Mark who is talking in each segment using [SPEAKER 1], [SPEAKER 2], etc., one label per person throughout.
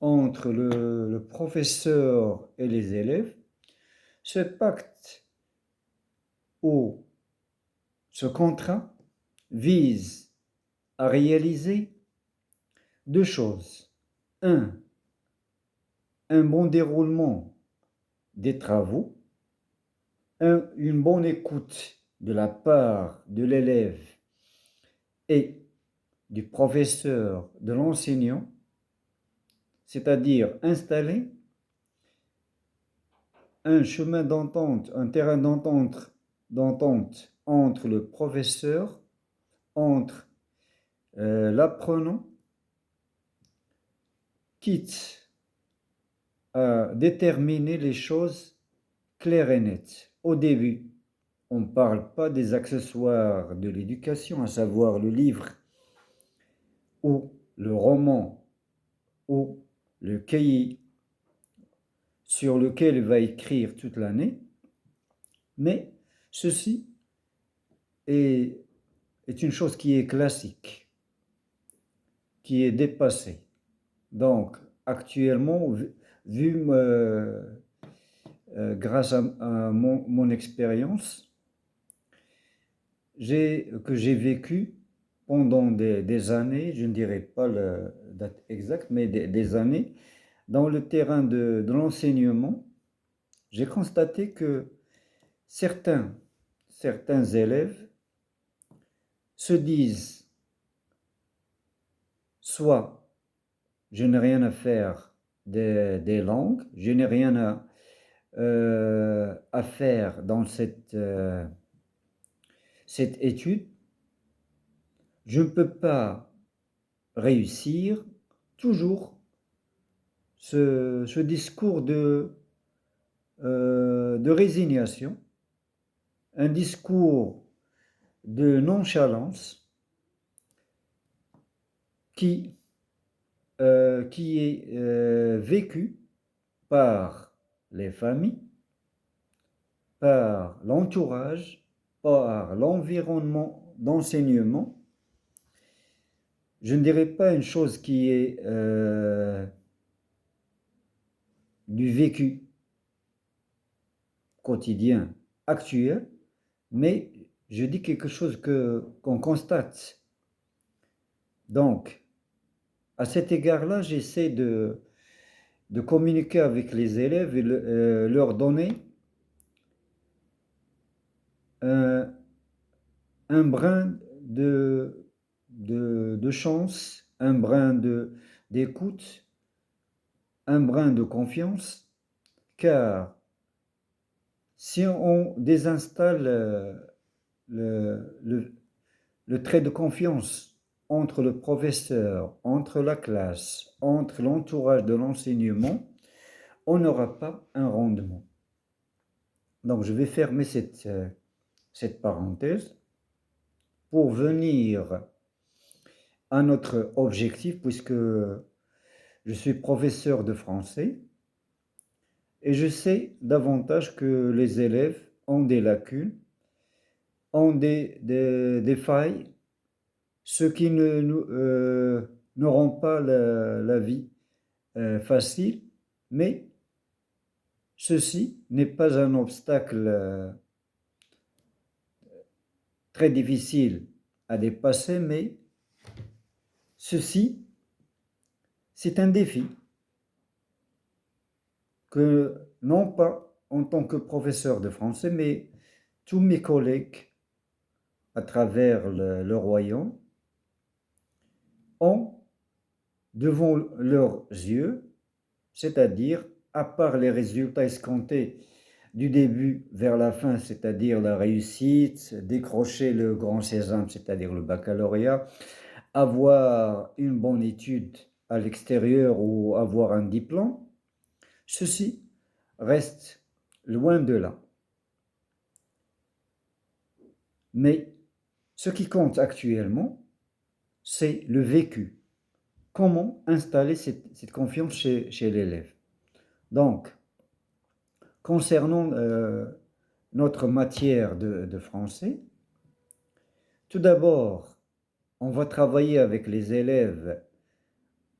[SPEAKER 1] entre le professeur et les élèves. Ce pacte ou ce contrat vise à réaliser deux choses. Un, un bon déroulement des travaux, une bonne écoute de la part de l'élève et du professeur, de l'enseignant, c'est-à-dire installer un chemin d'entente, un terrain d'entente entre le professeur, entre l'apprenant, quitte à déterminer les choses claires et nettes. Au début, on ne parle pas des accessoires de l'éducation, à savoir le livre ou le roman ou le cahier sur lequel il va écrire toute l'année, mais ceci est, est une chose qui est classique, qui est dépassée. Donc, actuellement, vu grâce à mon expérience que j'ai vécue pendant des années, je ne dirais pas la date exacte, mais des années, dans le terrain de l'enseignement, j'ai constaté que certains élèves se disent soit je n'ai rien à faire des langues, je n'ai rien à faire dans cette étude, je ne peux pas réussir. Toujours ce discours de résignation, un discours de nonchalance qui est vécu par les familles, par l'entourage, par l'environnement d'enseignement. Je ne dirais pas une chose qui est du vécu quotidien actuel, mais je dis quelque chose qu'on constate. Donc, à cet égard-là, j'essaie de communiquer avec les élèves et leur donner un brin de chance, un brin d'écoute, un brin de confiance, car si on désinstalle le trait de confiance entre le professeur, entre la classe, entre l'entourage de l'enseignement, on n'aura pas un rendement. Donc je vais fermer cette parenthèse pour venir à notre objectif, puisque je suis professeur de français et je sais davantage que les élèves ont des lacunes, ont des failles, ce qui ne rend pas la vie facile, mais ceci n'est pas un obstacle très difficile à dépasser, mais ceci, c'est un défi que, non pas en tant que professeur de français, mais tous mes collègues à travers le royaume ont devant leurs yeux, c'est-à-dire à part les résultats escomptés du début vers la fin, c'est-à-dire la réussite, décrocher le grand sésame, c'est-à-dire le baccalauréat, avoir une bonne étude à l'extérieur ou avoir un diplôme, ceci reste loin de là. Mais ce qui compte actuellement, c'est le vécu. Comment installer cette confiance chez l'élève. Donc, concernant notre matière de français, tout d'abord, on va travailler avec les élèves,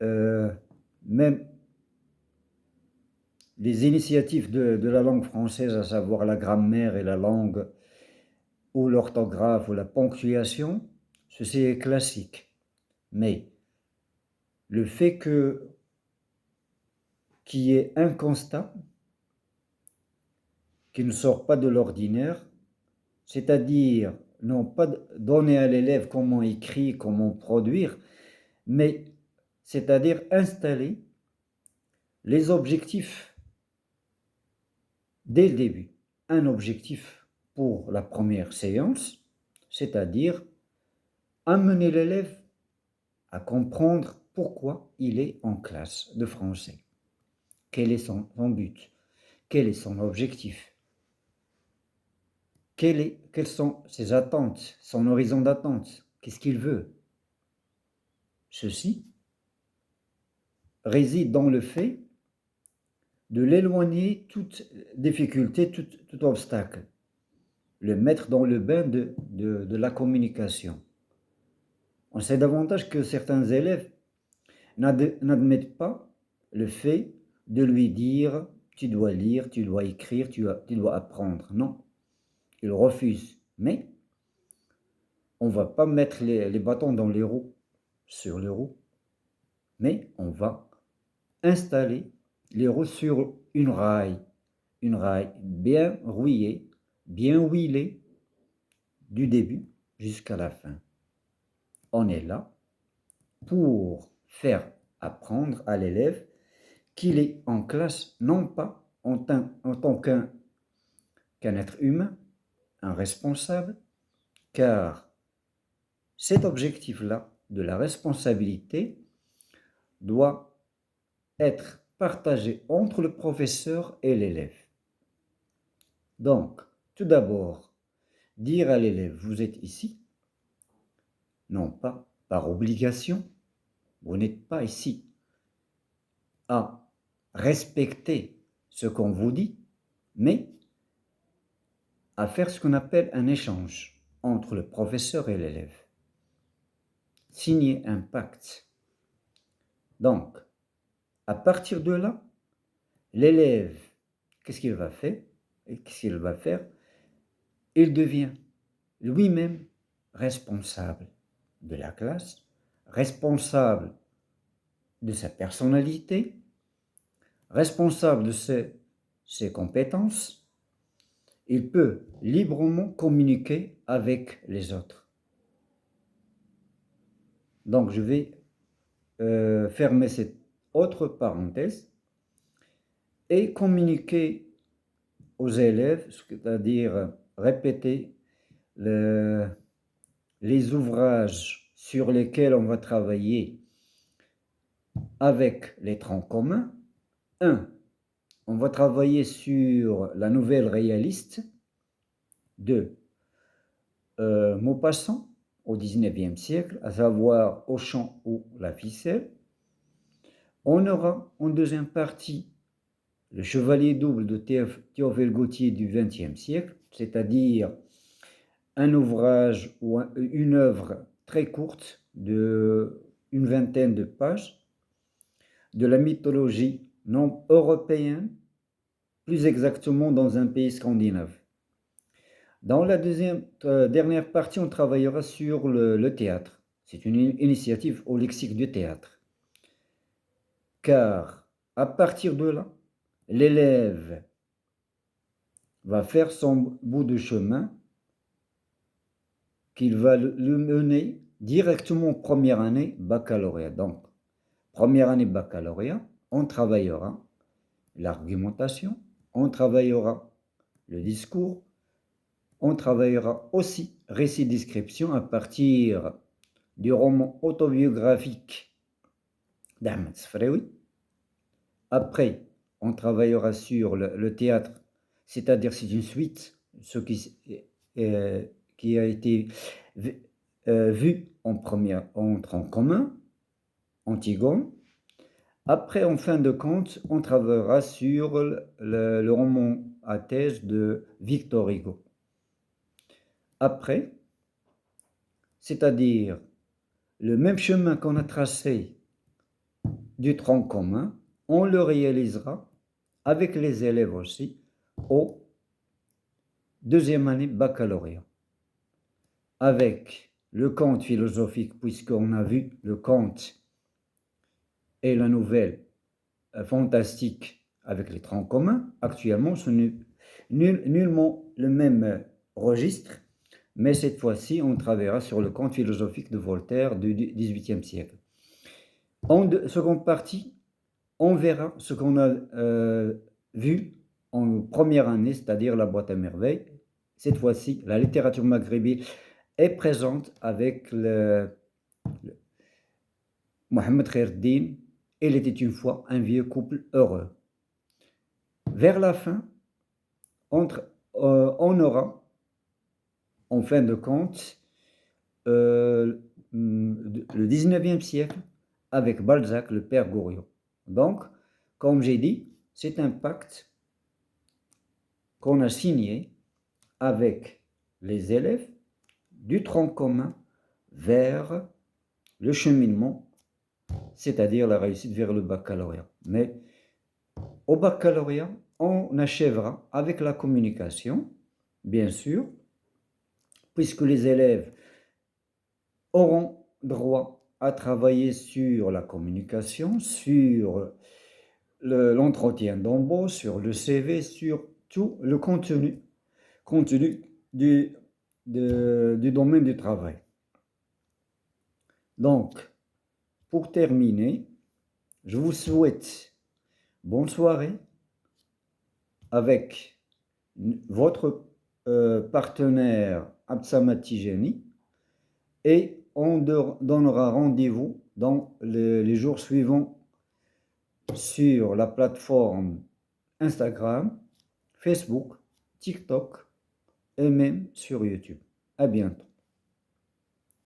[SPEAKER 1] même les initiatives de la langue française, à savoir la grammaire et la langue, ou l'orthographe ou la ponctuation, ceci est classique. Mais le fait qu'il y ait un constat qui ne sort pas de l'ordinaire, c'est-à-dire non pas donner à l'élève comment écrire, comment produire, mais c'est-à-dire installer les objectifs dès le début. Un objectif pour la première séance, c'est-à-dire amener l'élève à comprendre pourquoi il est en classe de français. Quel est son but? Quel est son objectif? Quelles sont ses attentes, son horizon d'attente? Qu'est-ce qu'il veut? Ceci réside dans le fait de l'éloigner toute difficulté, tout obstacle, le mettre dans le bain de la communication. On sait davantage que certains élèves n'admettent pas le fait de lui dire tu dois lire, tu dois écrire, tu dois apprendre. Non, ils refusent. Mais on ne va pas mettre les bâtons dans les roues, sur les roues, mais on va installer les roues sur une rail bien rouillée, bien huilée, du début jusqu'à la fin. On est là pour faire apprendre à l'élève qu'il est en classe, non pas en tant qu'un être humain, un responsable, car cet objectif-là de la responsabilité doit être partagé entre le professeur et l'élève. Donc, tout d'abord, dire à l'élève, vous êtes ici, non pas par obligation, vous n'êtes pas ici à respecter ce qu'on vous dit, mais à faire ce qu'on appelle un échange entre le professeur et l'élève. Signer un pacte. Donc, à partir de là, l'élève, qu'est-ce qu'il va faire? Il devient lui-même responsable de la classe, responsable de sa personnalité, responsable de ses compétences. Il peut librement communiquer avec les autres. Donc, je vais fermer cette autre parenthèse et communiquer aux élèves, c'est-à-dire répéter les ouvrages sur lesquels on va travailler avec les troncs communs. 1. On va travailler sur la nouvelle réaliste. 2. Maupassant au XIXe siècle, à savoir Auchan ou la ficelle. On aura en deuxième partie le Chevalier double de Théophile Gautier du XXe siècle, c'est-à-dire un ouvrage ou une œuvre très courte de une vingtaine de pages de la mythologie non européenne, plus exactement dans un pays scandinave. Dans la dernière partie, on travaillera sur le théâtre. C'est une initiative au lexique du théâtre. Car à partir de là, l'élève va faire son bout de chemin qu'il va le mener directement première année baccalauréat. Donc, première année baccalauréat, on travaillera l'argumentation, on travaillera le discours, on travaillera aussi récit-description à partir du roman autobiographique d'Ahmed Sfraoui. Après, on travaillera sur le théâtre, c'est-à-dire c'est une suite, ce qui a été vu en tronc commun, Antigone. Après, en fin de compte, on travaillera sur le roman à thèse de Victor Hugo. Après, c'est-à-dire le même chemin qu'on a tracé du tronc commun, on le réalisera avec les élèves aussi, au deuxième année baccalauréat. Avec le conte philosophique, puisqu'on a vu le conte et la nouvelle fantastique avec les troncs communs, actuellement, ce n'est nullement le même registre, mais cette fois-ci, on travaillera sur le conte philosophique de Voltaire du XVIIIe siècle. En seconde partie, on verra ce qu'on a vu en première année, c'est-à-dire la boîte à merveilles. Cette fois-ci, la littérature maghrébine est présente avec Mohamed Khaireddine. Il était une fois un vieux couple heureux. Vers la fin, on aura, en fin de compte, le 19e siècle avec Balzac, le père Goriot. Donc, comme j'ai dit, c'est un pacte qu'on a signé avec les élèves du tronc commun vers le cheminement, c'est-à-dire la réussite vers le baccalauréat. Mais au baccalauréat, on achèvera avec la communication, bien sûr, puisque les élèves auront droit à travailler sur la communication, sur l'entretien d'embauche, sur le CV, sur tout le contenu du domaine du travail. Donc, pour terminer, je vous souhaite bonne soirée avec votre partenaire Absama Tijani et on donnera rendez-vous dans les jours suivants sur la plateforme Instagram, Facebook, TikTok et même sur YouTube. À bientôt.